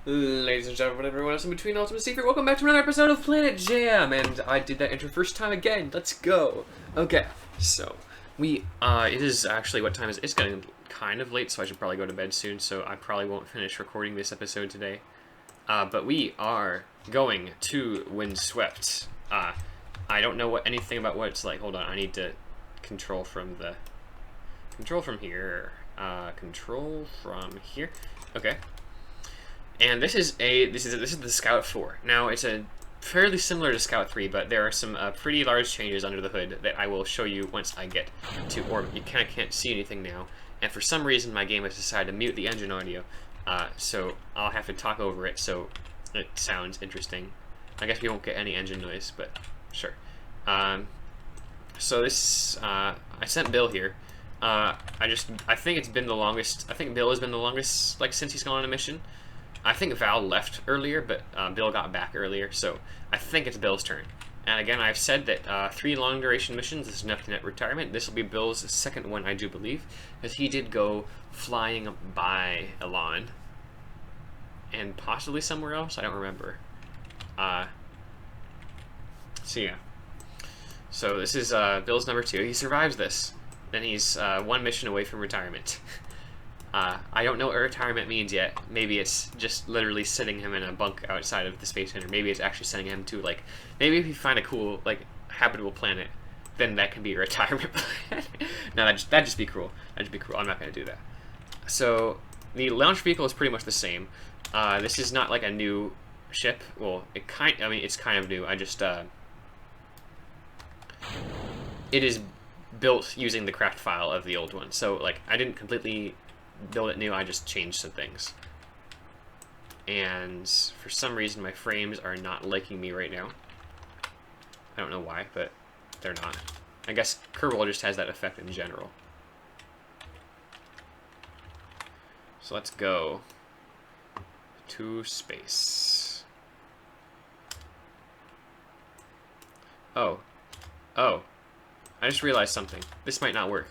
Ladies and gentlemen, everyone else in between, Ultimate Secret, welcome back to another episode of Planet Jam, and I did that intro first time again. Let's go. Okay, so it is actually, what time is it? It's getting kind of late, so I should probably go to bed soon, so I probably won't finish recording this episode today. But we are going to Windswept. I don't know anything about what it's like. Hold on, I need to control from here. Control from here. Okay. And this is the Scout 4. Now it's fairly similar to Scout 3, but there are some pretty large changes under the hood that I will show you once I get to orbit. You kind of can't see anything now, and for some reason my game has decided to mute the engine audio, so I'll have to talk over it so it sounds interesting. I guess we won't get any engine noise, but sure. So this I sent Bill here. I think it's been the longest. I think Bill has been the longest, like, since he's gone on a mission. I think Val left earlier, but Bill got back earlier, so I think it's Bill's turn. And again, I've said that 3 long-duration missions is enough to net retirement. This will be Bill's second one, I do believe, because he did go flying by Elon. And possibly somewhere else? I don't remember. So yeah. So this is Bill's number 2. He survives this. Then he's 1 mission away from retirement. I don't know what retirement means yet. Maybe it's just literally sitting him in a bunk outside of the Space Center. Maybe it's actually sending him to, like, maybe if you find a cool, like, habitable planet, then that can be a retirement planet. No, that'd just be cruel. That'd just be cruel. I'm not going to do that. So the launch vehicle is pretty much the same. This is not like a new ship. Well, it's kind of new. It is built using the craft file of the old one. So, like, I didn't completely build it new, I just changed some things. And for some reason my frames are not liking me right now. I don't know why, but they're not. I guess Kerbal just has that effect in general. So let's go to space. Oh. I just realized something. This might not work.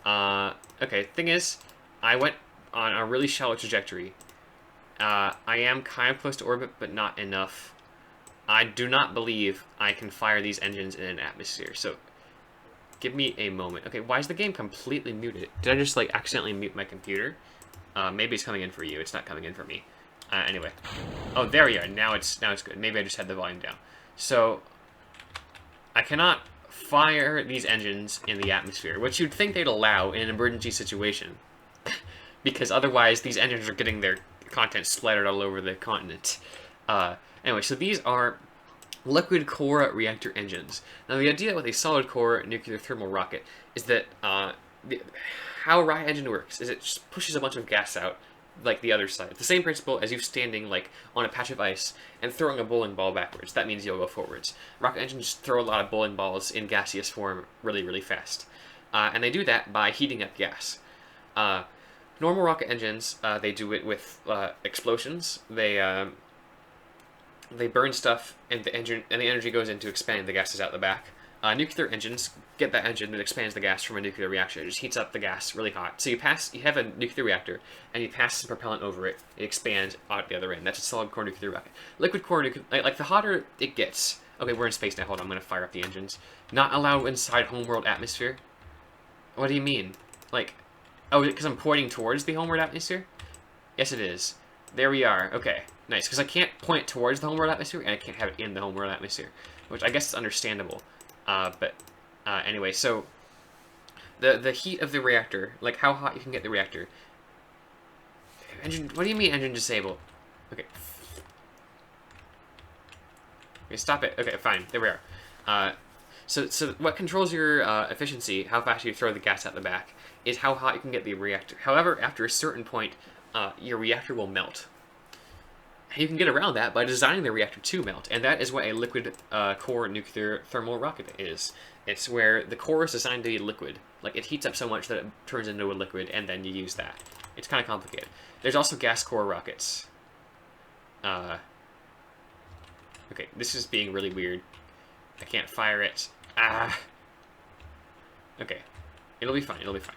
Okay, thing is, I went on a really shallow trajectory. I am kind of close to orbit, but not enough. I do not believe I can fire these engines in an atmosphere, so give me a moment. Okay, why is the game completely muted? Did I just, like, accidentally mute my computer? Maybe it's coming in for you. It's not coming in for me. Anyway. Oh, there we are. Now it's good. Maybe I just had the volume down. So, I cannot fire these engines in the atmosphere, which you'd think they'd allow in an emergency situation. Because otherwise, these engines are getting their content splattered all over the continent. Anyway, so these are liquid core reactor engines. Now, the idea with a solid core nuclear thermal rocket is that how a rocket engine works is it just pushes a bunch of gas out, like the other side. It's the same principle as you standing, like, on a patch of ice and throwing a bowling ball backwards. That means you'll go forwards. Rocket engines throw a lot of bowling balls in gaseous form really, really fast. And they do that by heating up gas. Normal rocket engines, they do it with explosions. They burn stuff, and the energy goes into expanding the gases out the back. Nuclear engines get that engine that expands the gas from a nuclear reactor. It just heats up the gas really hot. So you have a nuclear reactor, and you pass some propellant over it. It expands out the other end. That's a solid core nuclear rocket. Liquid core nuclear, like the hotter it gets. Okay, we're in space now. Hold on, I'm gonna fire up the engines. Not allowed inside homeworld atmosphere. What do you mean? Like, oh, because I'm pointing towards the homeward atmosphere? Yes, it is. There we are. Okay, nice. Because I can't point towards the homeward atmosphere, and I can't have it in the homeward atmosphere, which I guess is understandable. Anyway, so the heat of the reactor, like how hot you can get the reactor. Engine. What do you mean engine disabled? Okay. Okay, stop it. Okay, fine. There we are. So what controls your efficiency, how fast you throw the gas out the back, is how hot you can get the reactor. However, after a certain point, your reactor will melt. And you can get around that by designing the reactor to melt, and that is what a liquid core nuclear thermal rocket is. It's where the core is designed to be liquid. Like, it heats up so much that it turns into a liquid, and then you use that. It's kind of complicated. There's also gas core rockets. Okay, this is being really weird. I can't fire it. Okay. It'll be fine, it'll be fine.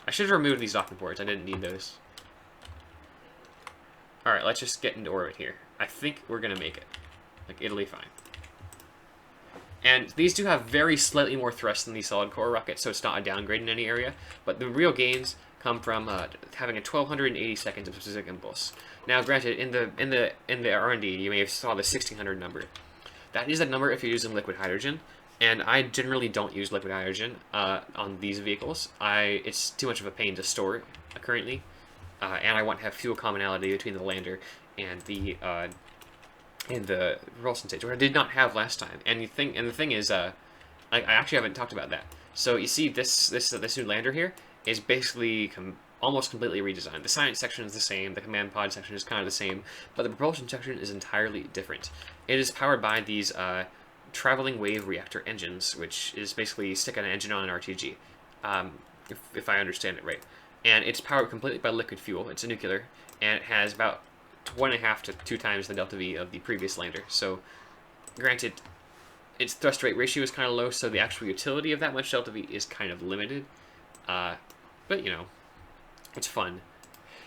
I should have removed these docking ports. I didn't need those. Alright, let's just get into orbit here. I think we're gonna make it. Like, it'll be fine. And these do have very slightly more thrust than the solid core rockets, so it's not a downgrade in any area. But the real gains come from having a 1,280 seconds of specific impulse. Now, granted, in the R&D, you may have saw the 1,600 number. That is a number if you're using liquid hydrogen, and I generally don't use liquid hydrogen on these vehicles. It's too much of a pain to store currently, and I want to have fuel commonality between the lander and the propulsion stage, which I did not have last time. And the thing is, I actually haven't talked about that. So you see, this new lander here is basically almost completely redesigned. The science section is the same, the command pod section is kind of the same, but the propulsion section is entirely different. It is powered by these traveling wave reactor engines, which is basically stick an engine on an RTG, if I understand it right. And it's powered completely by liquid fuel. It's a nuclear, and it has about 1.5 to 2 times the delta V of the previous lander. So, granted, its thrust rate ratio is kind of low, so the actual utility of that much delta V is kind of limited. But, you know, it's fun.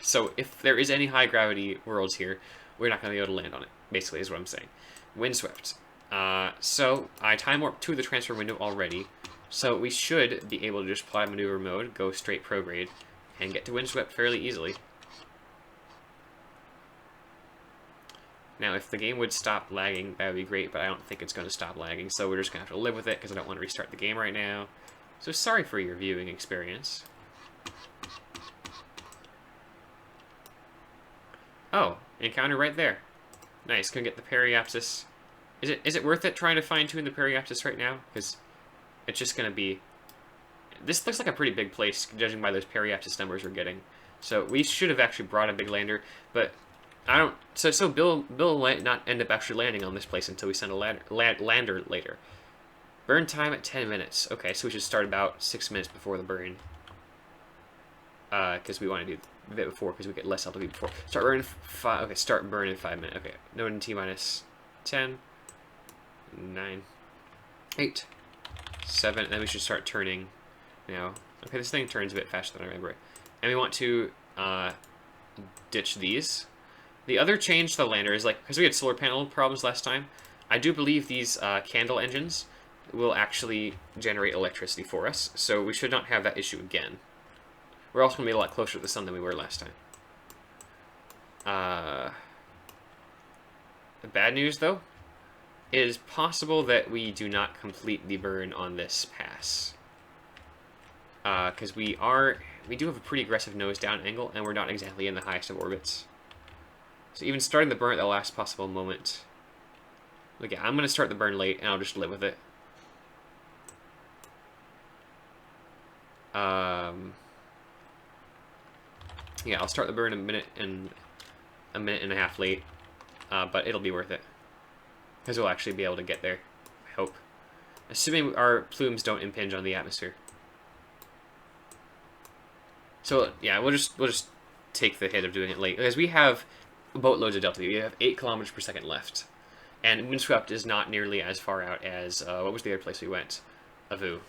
So, if there is any high gravity worlds here, we're not going to be able to land on it, basically, is what I'm saying. Windswept. So, I time warped to the transfer window already, so we should be able to just apply maneuver mode, go straight prograde, and get to Windswept fairly easily. Now, if the game would stop lagging, that would be great, but I don't think it's going to stop lagging, so we're just going to have to live with it, because I don't want to restart the game right now. So sorry for your viewing experience. Oh, encounter right there. Nice, can get the periapsis. Is it worth it trying to fine-tune the periapsis right now? Because it's just going to be... This looks like a pretty big place, judging by those periapsis numbers we're getting. So we should have actually brought a big lander, but... I don't. So Bill might not end up actually landing on this place until we send a lander later. Burn time at 10 minutes. Okay, so we should start about 6 minutes before the burn. Because we want to do a bit before, because we get less LTV before. Start burn 5. Okay, start burn in 5 minutes. Okay, node in T minus 10, 9, 8, 7. And then we should start turning now. Okay, this thing turns a bit faster than I remember it. And we want to ditch these. The other change to the lander is, like, because we had solar panel problems last time, I do believe these candle engines will actually generate electricity for us, so we should not have that issue again. We're also going to be a lot closer to the sun than we were last time. The bad news, though, it is possible that we do not complete the burn on this pass. Because we do have a pretty aggressive nose-down angle, and we're not exactly in the highest of orbits. So even starting the burn at the last possible moment. Look, yeah, I'm going to start the burn late, and I'll just live with it. Yeah, I'll start the burn a minute and a half late, but it'll be worth it. Because we'll actually be able to get there, I hope. Assuming our plumes don't impinge on the atmosphere. So, yeah, we'll just take the hit of doing it late. Because we have... boatloads of delta V. We have 8 kilometers per second left. And Windswept is not nearly as far out as, what was the other place we went? Avu.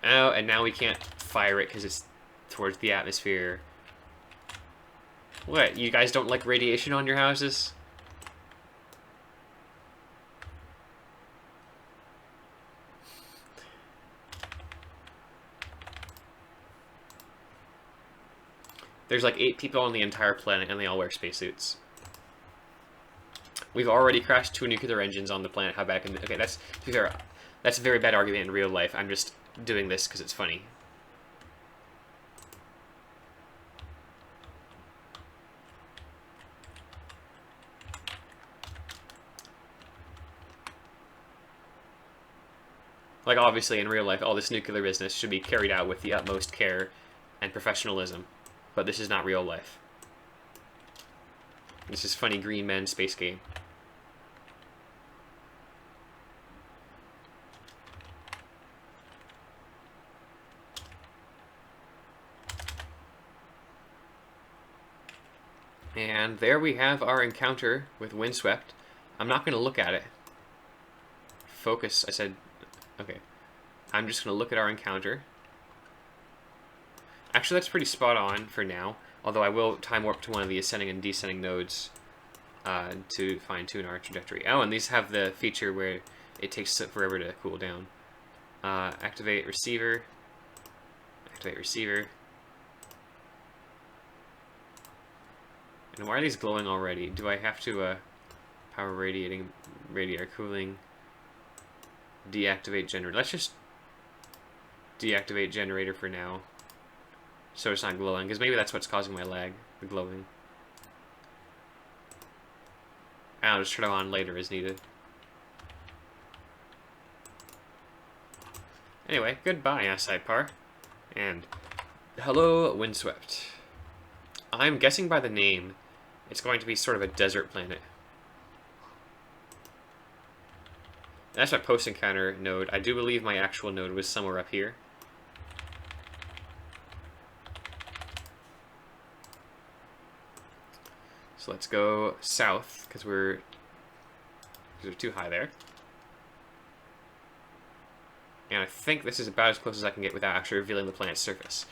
Oh, and now we can't fire it because it's towards the atmosphere. What, you guys don't like radiation on your houses? There's like 8 people on the entire planet, and they all wear spacesuits. We've already crashed 2 nuclear engines on the planet. How bad can... Okay, that's a very bad argument in real life. I'm just doing this because it's funny. Like, obviously, in real life, all this nuclear business should be carried out with the utmost care and professionalism. But this is not real life. This is funny green men space game. And there we have our encounter with Windswept. I'm not going to look at it. Focus, I said. Okay. I'm just going to look at our encounter. Actually, that's pretty spot on for now. Although I will time warp to one of the ascending and descending nodes to fine-tune our trajectory. Oh, and these have the feature where it takes forever to cool down. Activate receiver. Activate receiver. And why are these glowing already? Do I have to power radiator cooling? Deactivate generator. Let's just deactivate generator for now, so it's not glowing, because maybe that's what's causing my lag, the glowing. I'll just turn it on later as needed. Anyway, goodbye, Sidecar. And hello, Windswept. I'm guessing by the name, it's going to be sort of a desert planet. That's my post-encounter node. I do believe my actual node was somewhere up here. So let's go south, because we're too high there. And I think this is about as close as I can get without actually revealing the planet's surface.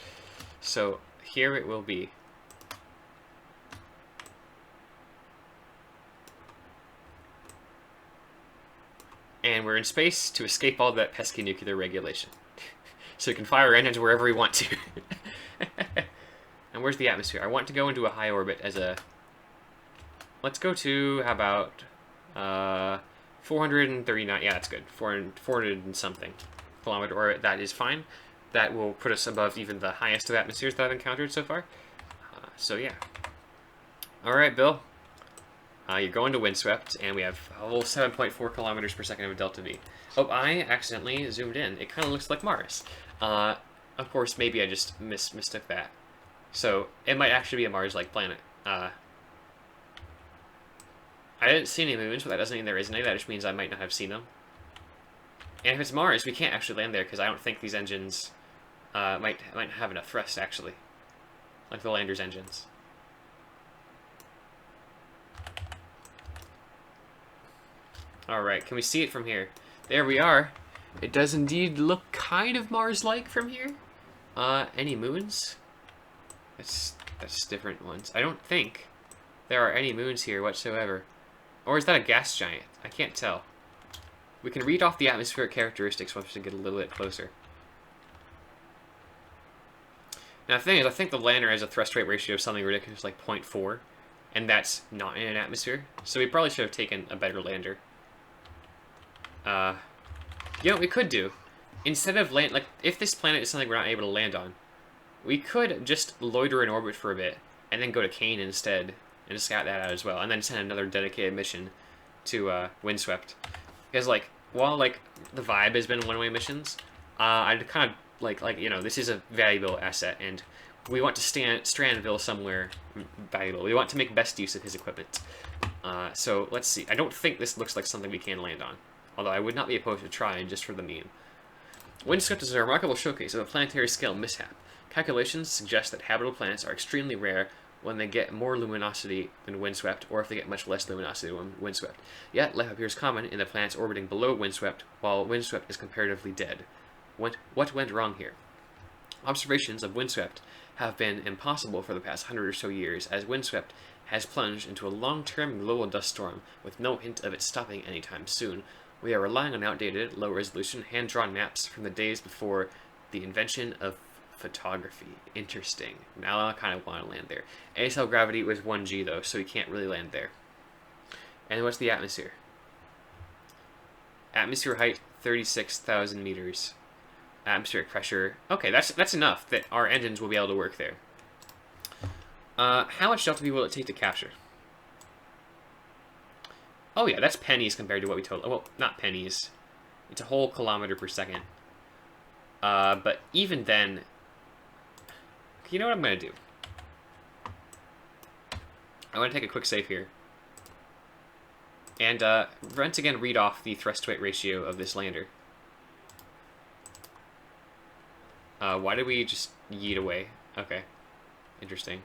So here it will be. And we're in space to escape all that pesky nuclear regulation. So we can fire our engines wherever we want to. And where's the atmosphere? I want to go into a high orbit as a... Let's go to, how about, 439, yeah, that's good, 400 and something kilometer orbit. That is fine. That will put us above even the highest of atmospheres that I've encountered so far. So yeah. Alright, Bill. You're going to Windswept, and we have a whole 7.4 kilometers per second of delta V. Oh, I accidentally zoomed in. It kind of looks like Mars. Of course, maybe I just mistook that. So, it might actually be a Mars-like planet. I didn't see any moons, but that doesn't mean there isn't any. That just means I might not have seen them. And if it's Mars, we can't actually land there, because I don't think these engines might have enough thrust, actually. Like the lander's engines. Alright, can we see it from here? There we are. It does indeed look kind of Mars-like from here. Any moons? That's different ones. I don't think there are any moons here whatsoever. Or is that a gas giant? I can't tell. We can read off the atmospheric characteristics once we get a little bit closer. Now the thing is, I think the lander has a thrust rate ratio of something ridiculous like 0.4. And that's not in an atmosphere. So we probably should have taken a better lander. You know what we could do? Instead of if this planet is something we're not able to land on, we could just loiter in orbit for a bit, and then go to Kane instead, and scout that out as well, and then send another dedicated mission to, Windswept. Because, while, the vibe has been one-way missions, I'd kind of, you know, this is a valuable asset, and we want to Strandville somewhere valuable. We want to make best use of his equipment. So, let's see. I don't think this looks like something we can land on. Although I would not be opposed to trying just for the meme. Windswept is a remarkable showcase of a planetary scale mishap. Calculations suggest that habitable planets are extremely rare when they get more luminosity than Windswept, or if they get much less luminosity than Windswept. Yet, life appears common in the planets orbiting below Windswept, while Windswept is comparatively dead. What went wrong here? Observations of Windswept have been impossible for the past 100 or so years, as Windswept has plunged into a long-term global dust storm with no hint of it stopping anytime soon. We are relying on outdated, low-resolution, hand-drawn maps from the days before the invention of photography. Interesting. Now I kind of want to land there. ASL gravity was 1G, though, so you can't really land there. And what's the atmosphere? Atmosphere height, 36,000 meters. Atmospheric pressure. Okay, that's enough that our engines will be able to work there. How much delta V will it take to capture? Oh yeah, that's pennies compared to what we told. Well, not pennies. It's a whole kilometer per second. But even then, you know what I'm gonna do? I want to take a quick save here. And once again, read off the thrust-weight ratio of this lander. Why did we just yeet away? Okay, interesting.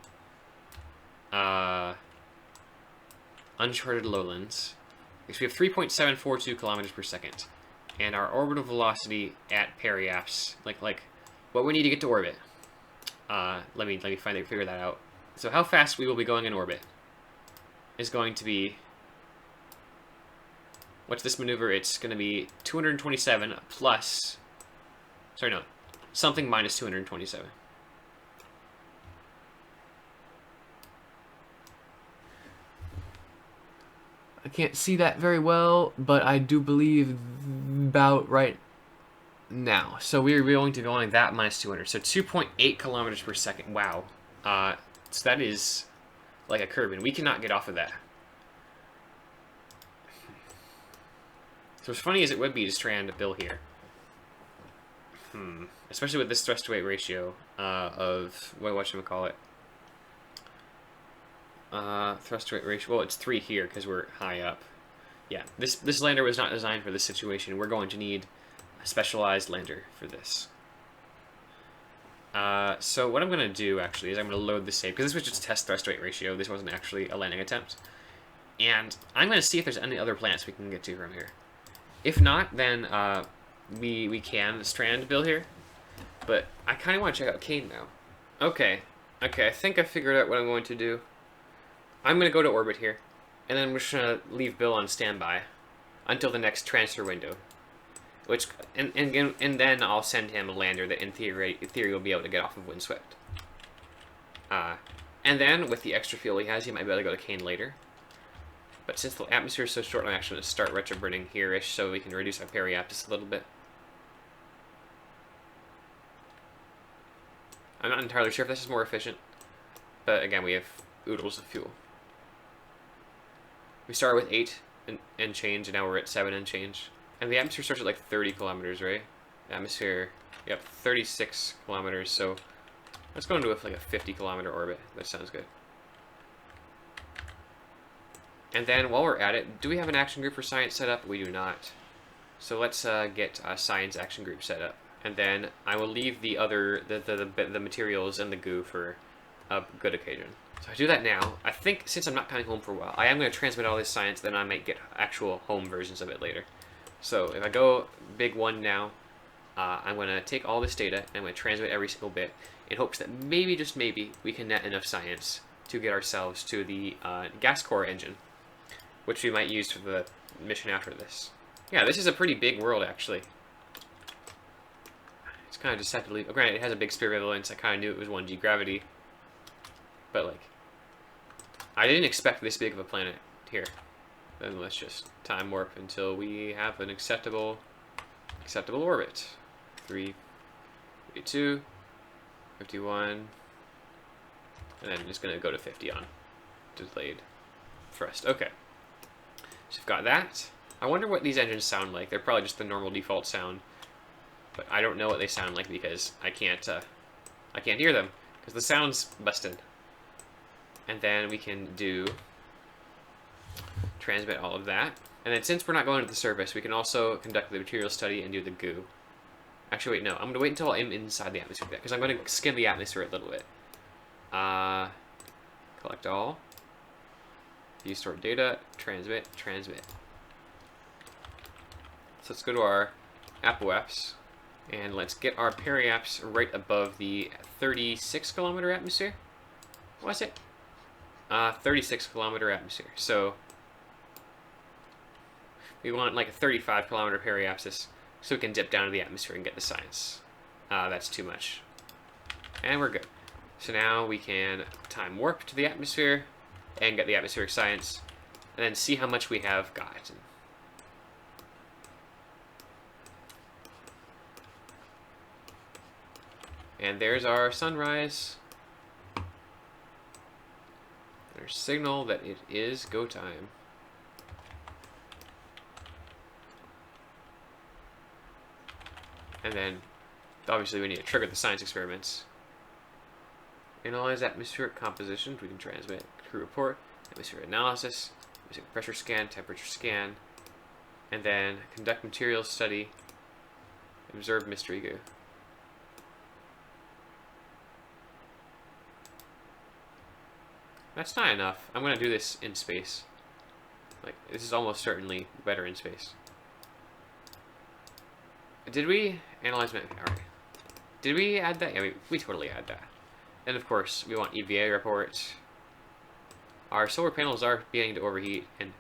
Uncharted lowlands. So we have 3.742 kilometers per second, and our orbital velocity at periapse, like what we need to get to orbit. Let me figure that out. So how fast we will be going in orbit is going to be... What's this maneuver? It's going to be 227 plus... Sorry, no. Something minus 227. I can't see that very well, but I do believe about right now. So we're going to be going that minus 200. So 2.8 kilometers per second. Wow. So that is like a curve, and we cannot get off of that. So as funny as it would be to strand Bill here. Especially with this thrust-to-weight ratio of... whatchamacallit? Thrust-to-weight ratio... Well, it's 3 here because we're high up. Yeah, this lander was not designed for this situation. We're going to need a specialized lander for this. So what I'm going to do, actually, is I'm going to load the save, because this was just a test thrust-to-weight ratio. This wasn't actually a landing attempt. And I'm going to see if there's any other planets we can get to from here. If not, then we can strand Bill here. But I kind of want to check out Kane now. Okay, I think I figured out what I'm going to do. I'm going to go to orbit here, and then we're just going to leave Bill on standby until the next transfer window. And then I'll send him a lander that in theory will be able to get off of Windswept. And then with the extra fuel he has, he might be able to go to Kane later. But since the atmosphere is so short, I'm actually going to start retroburning here-ish so we can reduce our periapsis a little bit. I'm not entirely sure if this is more efficient, but again, we have oodles of fuel. We started with 8 and change, and now we're at 7 and change. And the atmosphere starts at like 30 kilometers, right? The atmosphere, yep, 36 kilometers, so let's go into like a 50-kilometer orbit. That sounds good. And then while we're at it, do we have an action group for science set up? We do not. So let's get a science action group set up. And then I will leave the other, the materials and the goo for a good occasion. So I do that now. I think since I'm not coming home for a while, I am going to transmit all this science, then I might get actual home versions of it later. So if I go big 1 now, I'm going to take all this data and I'm going to transmit every single bit in hopes that maybe, just maybe, we can net enough science to get ourselves to the gas core engine, which we might use for the mission after this. Yeah, this is a pretty big world, actually. It's kind of deceptively... Oh, granted, it has a big sphere of valence. I kind of knew it was 1G gravity. But, like, I didn't expect this big of a planet here. Then let's just time warp until we have an acceptable orbit. 3, 52, 51, and then I'm just going to go to 50 on delayed thrust. Okay. So we've got that. I wonder what these engines sound like. They're probably just the normal default sound. But I don't know what they sound like because I can't hear them because the sound's busted. And then we can do transmit all of that. And then since we're not going to the surface, we can also conduct the material study and do the goo. Actually, wait, no. I'm going to wait until I'm inside the atmosphere because I'm going to skim the atmosphere a little bit. Collect all. View stored data. Transmit. So let's go to our apoaps. And let's get our periaps right above the 36-kilometer atmosphere. What's it? 36-kilometer atmosphere. So we want like a 35-kilometer periapsis so we can dip down to the atmosphere and get the science. That's too much. And we're good. So now we can time warp to the atmosphere and get the atmospheric science and then see how much we have gotten. And there's our sunrise. There's signal that it is go time. And then, obviously, we need to trigger the science experiments. Analyze atmospheric compositions. We can transmit crew report, atmospheric analysis, atmospheric pressure scan, temperature scan, and then conduct materials study, observe mystery goo. That's not enough. I'm going to do this in space. Like, this is almost certainly better in space. Did we analyze... Alright. Did we add that? Yeah, we totally add that. And of course, we want EVA report. Our solar panels are beginning to overheat, and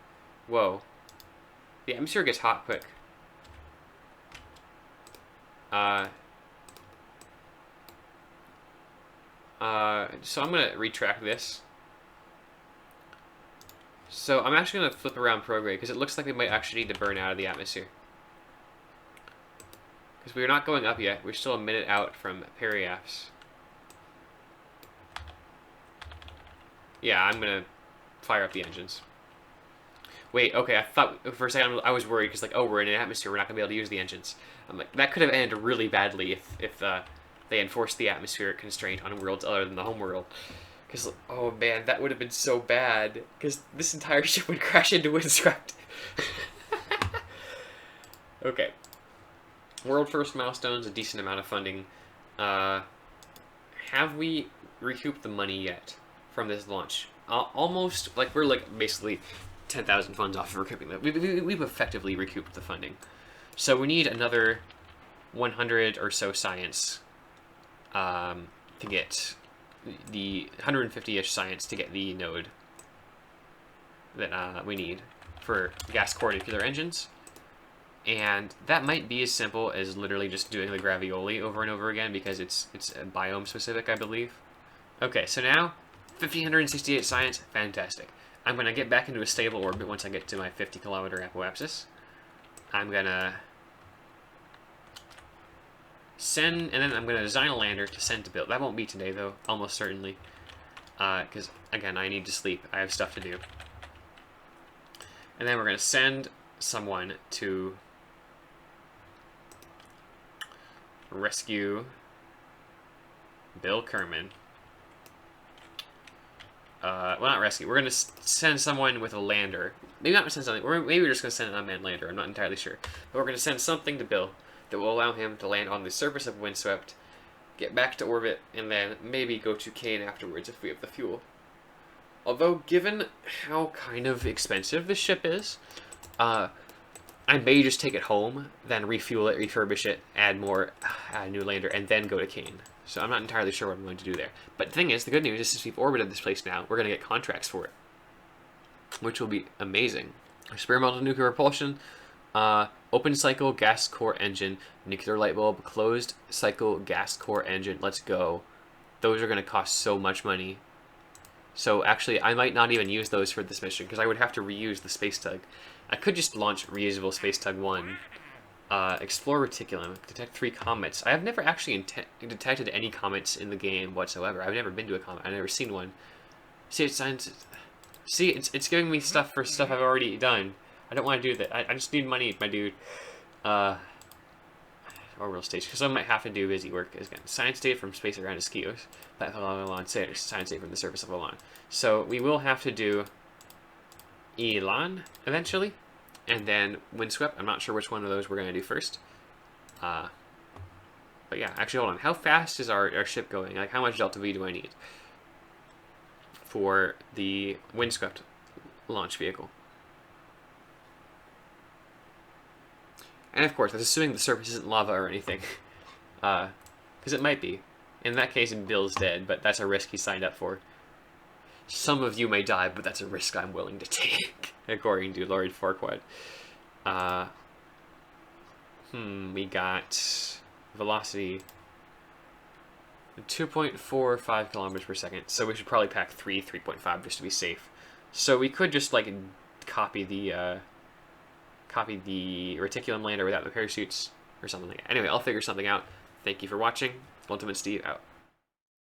whoa, the atmosphere gets hot quick. So I'm gonna retract this. So I'm actually gonna flip around prograde because it looks like we might actually need to burn out of the atmosphere. Because we're not going up yet. We're still a minute out from periaps. Yeah, I'm gonna fire up the engines. Wait, okay, I thought for a second I was worried because like, oh, we're in an atmosphere, we're not gonna be able to use the engines. I'm like, that could have ended really badly if they enforced the atmospheric constraint on worlds other than the home world. Because, oh man, that would have been so bad. Because this entire ship would crash into Windswept. Okay. World first milestones, a decent amount of funding. Have we recouped the money yet from this launch? Almost, like, we're like basically 10,000 funds off of recouping that. We've effectively recouped the funding. So we need another 100 or so science to get the 150-ish science to get the node that we need for gas core nuclear engines. And that might be as simple as literally just doing the gravioli over and over again because it's biome specific, I believe. Okay, so now 1,568 science, fantastic. I'm gonna get back into a stable orbit once I get to my 50-kilometer apoapsis. I'm gonna send, and then I'm gonna design a lander to send to build. That won't be today though, almost certainly, because again, I need to sleep. I have stuff to do. And then we're gonna send someone to rescue Bill Kerman. Well, not rescue. We're gonna send someone with a lander. Maybe not send something. Maybe we're just gonna send an unmanned lander. I'm not entirely sure. But we're gonna send something to Bill that will allow him to land on the surface of Windswept, get back to orbit, and then maybe go to Kane afterwards if we have the fuel. Although, given how kind of expensive this ship is, I may just take it home, then refuel it, refurbish it, add a new lander, and then go to Kane. So I'm not entirely sure what I'm going to do there. But the thing is, the good news is since we've orbited this place now, we're going to get contracts for it, which will be amazing. Experimental nuclear propulsion, open cycle gas core engine, nuclear light bulb, closed cycle gas core engine. Let's go. Those are going to cost so much money. So actually, I might not even use those for this mission because I would have to reuse the space tug. I could just launch reusable space tug 1. Explore reticulum. Detect 3 comets. I have never actually detected any comets in the game whatsoever. I've never been to a comet. I've never seen one. See, it's giving me stuff for stuff I've already done. I don't want to do that. I just need money, my dude. Orbital stage, because I might have to do busy work again. Science data from space around Ischia. Science data from the surface of Elan. So we will have to do Elan eventually, and then Windswept. I'm not sure which one of those we're going to do first. But yeah, actually, hold on. How fast is our ship going? Like, how much delta V do I need for the Windswept launch vehicle? And of course, that's assuming the surface isn't lava or anything. Because it might be. In that case, Bill's dead, but that's a risk he signed up for. Some of you may die, but that's a risk I'm willing to take, according to Lord Farquaad. We got velocity 2.45 kilometers per second, so we should probably pack 3.5 just to be safe. So we could just, like, copy the reticulum lander without the parachutes or something like that. Anyway, I'll figure something out. Thank you for watching. Ultimate Steve out.